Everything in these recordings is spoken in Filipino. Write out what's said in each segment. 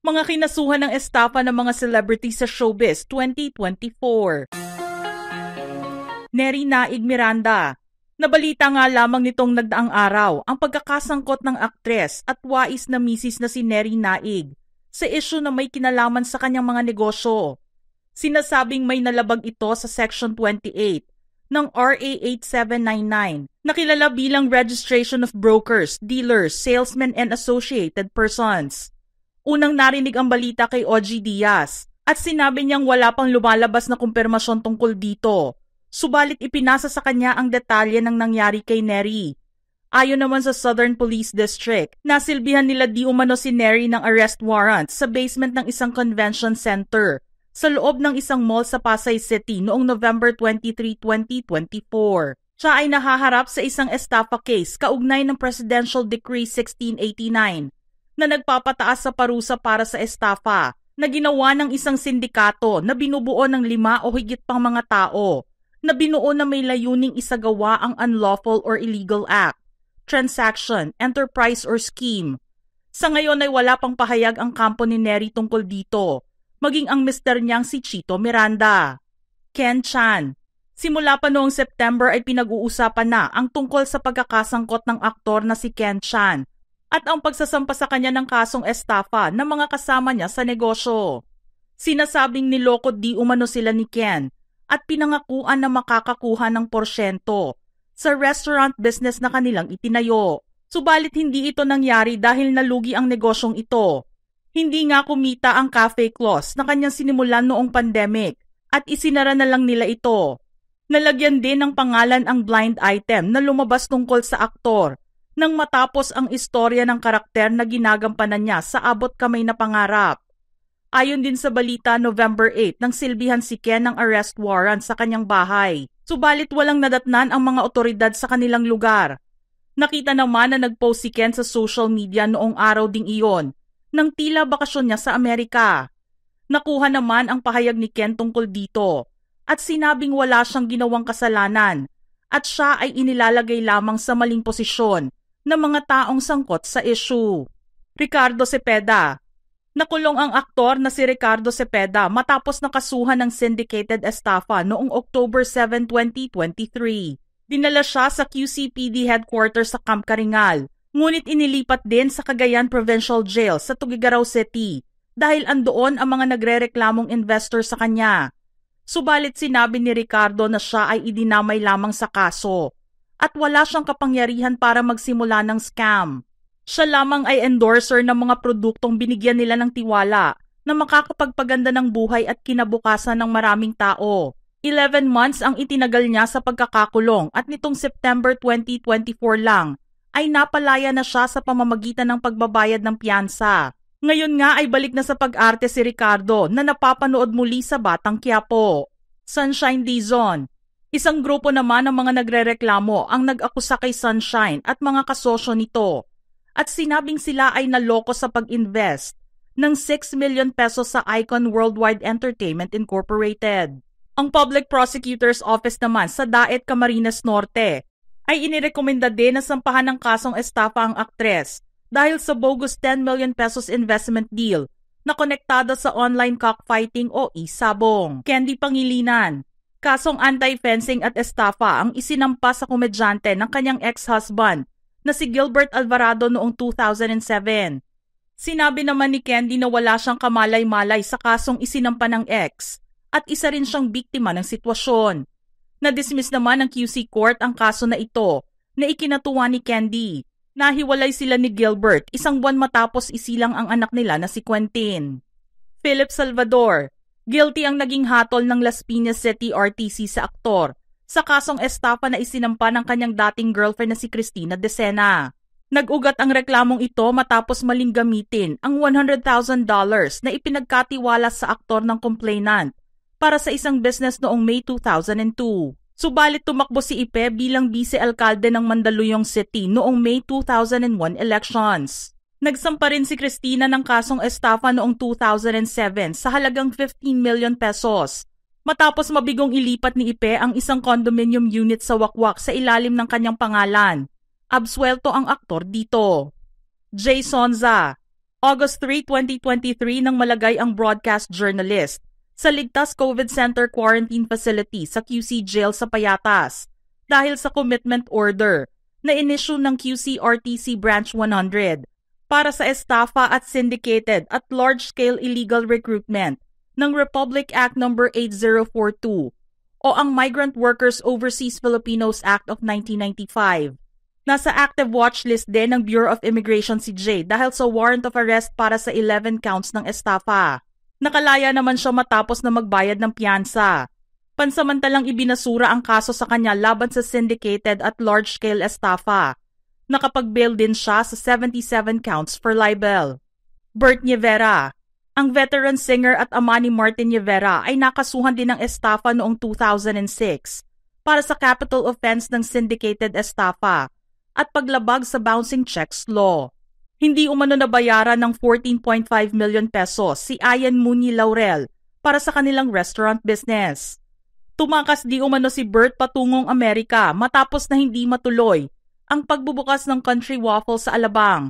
Mga kinasuhan ng estafa ng mga celebrity sa showbiz 2024. Neri Naig Miranda. Nabalita nga lamang nitong nagdaang araw ang pagkakasangkot ng aktres at wais na misis na si Neri Naig sa isyu na may kinalaman sa kanyang mga negosyo. Sinasabing may nalabag ito sa Section 28 ng RA 8799 na kilala bilang Registration of Brokers, Dealers, Salesmen and Associated Persons. Unang narinig ang balita kay OG Diaz at sinabi niyang wala pang lumalabas na kumpirmasyon tungkol dito. Subalit ipinasa sa kanya ang detalye ng nangyari kay Neri. Ayon naman sa Southern Police District, nasilbihan nila di umano si Neri ng arrest warrant sa basement ng isang convention center sa loob ng isang mall sa Pasay City noong November 23, 2024. Siya ay nahaharap sa isang estafa case kaugnay ng Presidential Decree 1689 na nagpapataas sa parusa para sa estafa na ginawa ng isang sindikato na binubuo ng 5 o higit pang mga tao na binuo na may layuning isagawa ang unlawful or illegal act, transaction, enterprise or scheme. Sa ngayon ay wala pang pahayag ang kampo ni Neri tungkol dito, maging ang mister niyang si Chito Miranda. Ken Chan. Simula pa noong September ay pinag-uusapan na ang tungkol sa pagkakasangkot ng aktor na si Ken Chan at ang pagsasampa sa kanya ng kasong estafa ng mga kasama niya sa negosyo. Sinasabing niloko di umano sila ni Ken at pinangakuan na makakakuha ng porsyento sa restaurant business na kanilang itinayo. Subalit hindi ito nangyari dahil nalugi ang negosyong ito. Hindi nga kumita ang Cafe Claus na kanyang sinimulan noong pandemic at isinara na lang nila ito. Nalagyan din ng pangalan ang blind item na lumabas tungkol sa aktor nang matapos ang istorya ng karakter na ginagampanan niya sa abot kamay na pangarap. Ayon din sa balita, November 8 nang silbihan si Ken ng arrest warrant sa kanyang bahay. Subalit walang nadatnan ang mga otoridad sa kanilang lugar. Nakita naman na nag-post si Ken sa social media noong araw ding iyon nang tila bakasyon niya sa Amerika. Nakuha naman ang pahayag ni Ken tungkol dito at sinabing wala siyang ginawang kasalanan at siya ay inilalagay lamang sa maling posisyon ng mga taong sangkot sa issue. Ricardo Cepeda. Nakulong ang aktor na si Ricardo Cepeda matapos nakasuhan ng syndicated estafa noong October 7, 2023. Dinala siya sa QCPD headquarters sa Camp Karingal, ngunit inilipat din sa Cagayan Provincial Jail sa Tuguegarao City dahil andoon ang mga nagrereklamong investor sa kanya. Subalit sinabi ni Ricardo na siya ay idinamay lamang sa kaso at wala siyang kapangyarihan para magsimula ng scam. Siya lamang ay endorser ng mga produktong binigyan nila ng tiwala na makakapagpaganda ng buhay at kinabukasan ng maraming tao. 11 months ang itinagal niya sa pagkakakulong at nitong September 2024 lang ay napalaya na siya sa pamamagitan ng pagbabayad ng piyansa. Ngayon nga ay balik na sa pag-arte si Ricardo na napapanood muli sa Batang Quiapo. Sunshine Dizon. Isang grupo naman ng mga nagrereklamo ang nag-akusa kay Sunshine at mga kasosyo nito at sinabing sila ay naloko sa pag-invest ng 6 million pesos sa Icon Worldwide Entertainment Incorporated. Ang Public Prosecutor's Office naman sa Daet, Camarines Norte ay inirekomenda din na sampahan ng kasong estafa ang aktres dahil sa bogus 10 million pesos investment deal na konektado sa online cockfighting o e-sabong. Candy Pangilinan. Kasong anti-fencing at estafa ang isinampa sa komedyante ng kanyang ex-husband na si Gilbert Alvarado noong 2007. Sinabi naman ni Candy na wala siyang kamalay-malay sa kasong isinampa ng ex at isa rin siyang biktima ng sitwasyon. Na-dismiss naman ng QC Court ang kaso na ito na ikinatuwa ni Candy. Nahiwalay sila ni Gilbert 1 buwan matapos isilang ang anak nila na si Quentin. Philip Salvador. Guilty ang naging hatol ng Las Piñas City RTC sa aktor sa kasong estafa na isinampa ng kanyang dating girlfriend na si Cristina Decena. Nag-ugat ang reklamong ito matapos maling gamitin ang $100,000 na ipinagkatiwala sa aktor ng complainant para sa isang business noong May 2002. Subalit tumakbo si Ipe bilang vice-alkalde ng Mandaluyong City noong May 2001 elections. Nagsampa rin si Cristina ng kasong estafa noong 2007 sa halagang 15 million pesos matapos mabigong ilipat ni Ipe ang isang condominium unit sa Wakwak sa ilalim ng kanyang pangalan. Absuelto ang aktor dito. Jay Sonza. August 3, 2023 nang malagay ang broadcast journalist sa Ligtas COVID Center Quarantine Facility sa QC Jail sa Payatas dahil sa commitment order na inisyu ng QC-RTC Branch 100 para sa estafa at syndicated at large-scale illegal recruitment ng Republic Act No. 8042 o ang Migrant Workers Overseas Filipinos Act of 1995. Nasa active watch list din ng Bureau of Immigration si Jay dahil sa warrant of arrest para sa 11 counts ng estafa. Nakalaya naman siya matapos na magbayad ng piyansa. Pansamantalang ibinasura ang kaso sa kanya laban sa syndicated at large-scale estafa. Nakapag-bail din siya sa 77 counts for libel. Bert Nievera. Ang veteran singer at ama ni Martin Nievera ay nakasuhan din ng estafa noong 2006 para sa capital offense ng syndicated estafa at paglabag sa bouncing checks law. Hindi umano nabayaran ng 14.5 million pesos si Ian Muni Laurel para sa kanilang restaurant business. Tumakas di umano si Bert patungong Amerika matapos na hindi matuloy ang pagbubukas ng Country Waffle sa Alabang.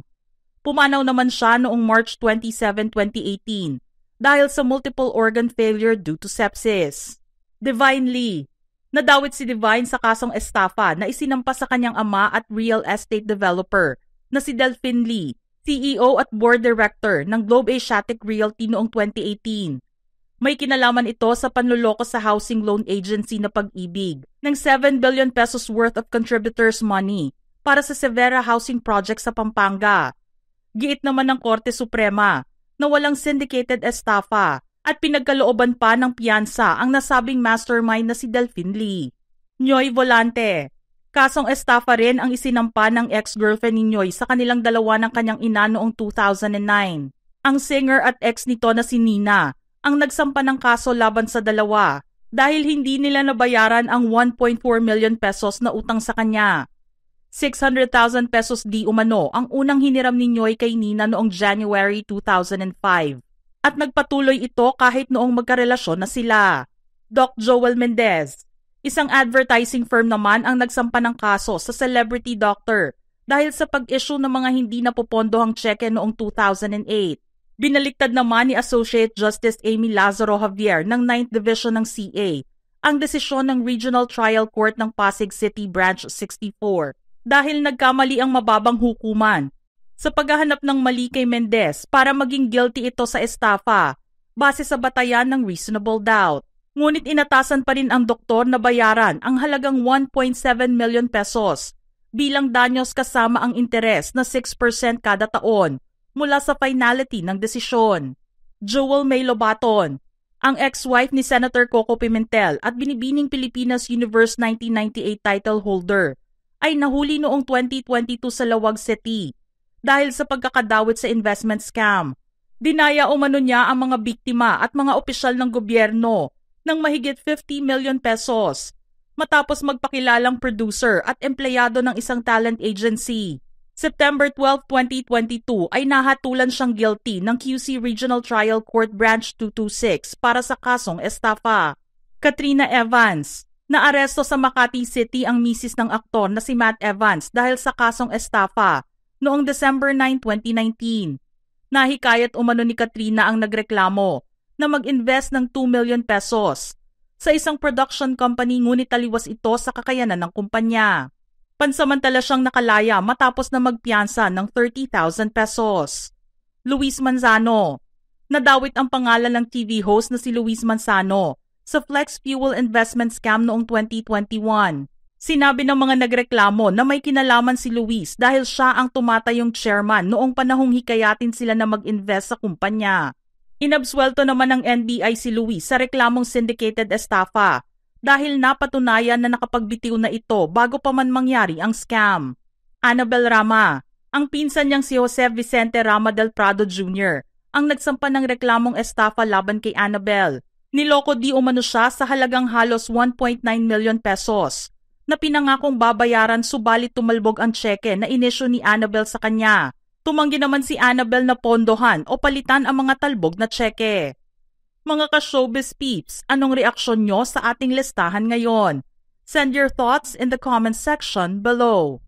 Pumanaw naman siya noong March 27, 2018 dahil sa multiple organ failure due to sepsis. Divine Lee. Nadawit si Divine sa kasong estafa na isinampa sa kanyang ama at real estate developer na si Delphine Lee, CEO at board director ng Globe Asiatic Realty noong 2018. May kinalaman ito sa panluloko sa housing loan agency na Pag-ibig ng 7 billion pesos worth of contributors' money para sa Severa Housing Project sa Pampanga. Giit naman ng Korte Suprema na walang syndicated estafa at pinagkalooban pa ng piyansa ang nasabing mastermind na si Delphine Lee. Nyoy Volante. Kasong estafa rin ang isinampa ng ex-girlfriend ni Nyoy sa kanilang dalawa ng kanyang ina noong 2009. Ang singer at ex nito na si Nina ang nagsampa ng kaso laban sa dalawa dahil hindi nila nabayaran ang 1.4 million pesos na utang sa kanya. 600,000 pesos di umano ang unang hiniram ni Nyoy kay Nina noong January 2005. At nagpatuloy ito kahit noong magkarelasyon na sila. Doc Joel Mendez. Isang advertising firm naman ang nagsampa ng kaso sa celebrity doctor dahil sa pag-issue ng mga hindi napopondohang tseke noong 2008. Binaliktad naman ni Associate Justice Amy Lazaro Javier ng 9th Division ng CA ang desisyon ng Regional Trial Court ng Pasig City Branch 64 dahil nagkamali ang mababang hukuman sa paghahanap ng mali kay Mendez para maging guilty ito sa estafa base sa batayan ng reasonable doubt. Ngunit inatasan pa rin ang doktor na bayaran ang halagang 1.7 million pesos bilang danyos kasama ang interes na 6% kada taon mula sa finality ng desisyon. Joel May Lobaton. Ang ex-wife ni Senator Coco Pimentel at binibining Pilipinas Universe 1998 title holder ay nahuli noong 2022 sa Lawag City dahil sa pagkakadawit sa investment scam. Dinaya umano niya ang mga biktima at mga opisyal ng gobyerno ng mahigit 50 million pesos matapos magpakilalang producer at empleyado ng isang talent agency. September 12, 2022 ay nahatulan siyang guilty ng QC Regional Trial Court Branch 226 para sa kasong estafa. Katrina Evans. Naaresto sa Makati City ang misis ng aktor na si Matt Evans dahil sa kasong estafa noong December 9, 2019. Nahikayat umano ni Katrina ang nagreklamo na mag-invest ng 2 million pesos sa isang production company ngunit taliwas ito sa kakayanan ng kumpanya. Pansamantala siyang nakalaya matapos na magpiyansa ng 30,000 pesos. Luis Manzano. Nadawit ang pangalan ng TV host na si Luis Manzano sa Flex Fuel Investment Scam noong 2021. Sinabi ng mga nagreklamo na may kinalaman si Luis dahil siya ang tumatayong chairman noong panahong hikayatin sila na mag-invest sa kumpanya. Inabsuelto naman ng NBI si Luis sa reklamong syndicated estafa dahil napatunayan na nakapagbitiw na ito bago pa man mangyari ang scam. Annabel Rama. Ang pinsan niyang si Jose Vicente Rama del Prado Jr. ang nagsampa ng reklamong estafa laban kay Annabel. Niloko di umano siya sa halagang halos 1.9 million pesos na pinangakong babayaran subalit tumalbog ang tseke na inisyu ni Annabel sa kanya. Tumanggi naman si Annabel na pondohan o palitan ang mga talbog na tseke. Mga ka-showbiz peeps, anong reaksyon nyo sa ating listahan ngayon? Send your thoughts in the comment section below.